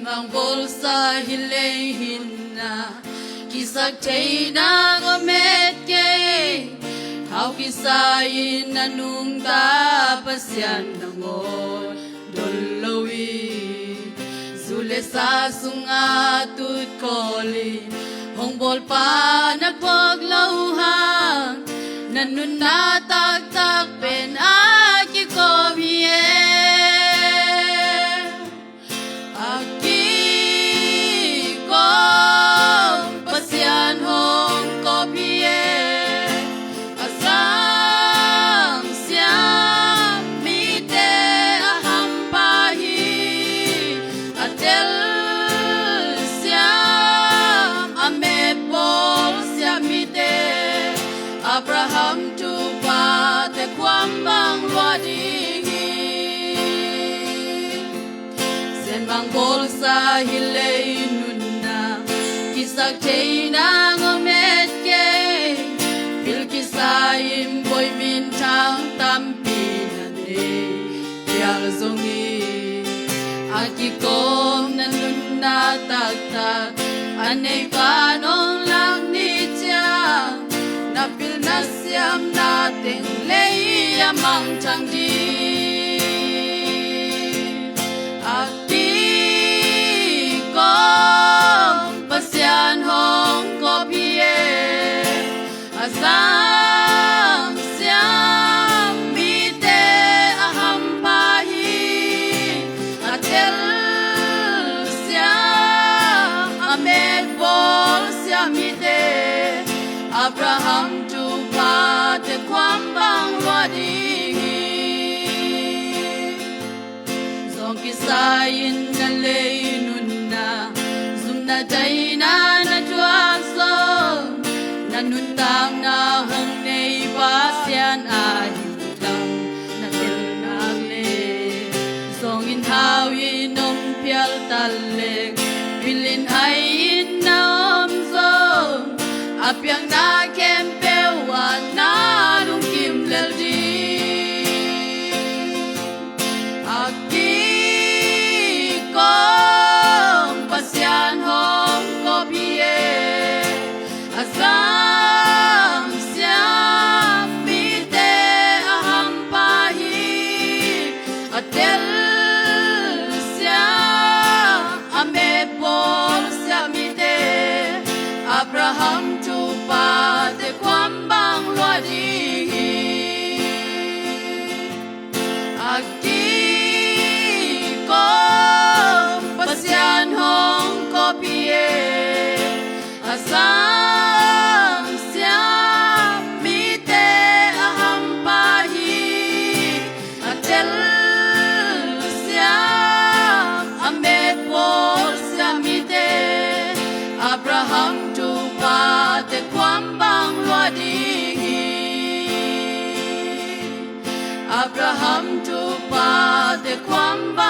mang bolsa hilehina kisak teina gomet ke hau kisain nanung ta pasyan nangon dolowi zule sa sunga tut koli hong bol pa nagpaglauhan nanun na tag pen aki komie Abraham tu pa te kwambang wadingi sen bang bolsa hilei nunna kisak teina ngomet ke pil kisaim boy bintang tampi na de yal zongi akikom na nunna tak anei panong lang ni cha napil na siyam nating lay amang tang di akti kong pasyan hong kopie asang siyam mite aham pahi atel siyam amed bol siyam mite Abraham tu pa te kwambang wadingi Zong kisayin na lay nunna Zum na day na tuwag song Nanuntang na hang nay pasyan ahitang na tilnagle Zong inhawin om pial taleg Bilin hayin na omzong Apyang na kempewan na nung kimleldi Aki kong pasyan hong kopie Asam siyam mite aham pahi Atel siyam amepol siyam mite Abraham pa te kwambang wadingi aki kong pasyan hong kopie asam siyam mite aham pahi atel siyam amepol siyam mite Abraham pa te kwambang wadingi Abraham tu pa te kwambang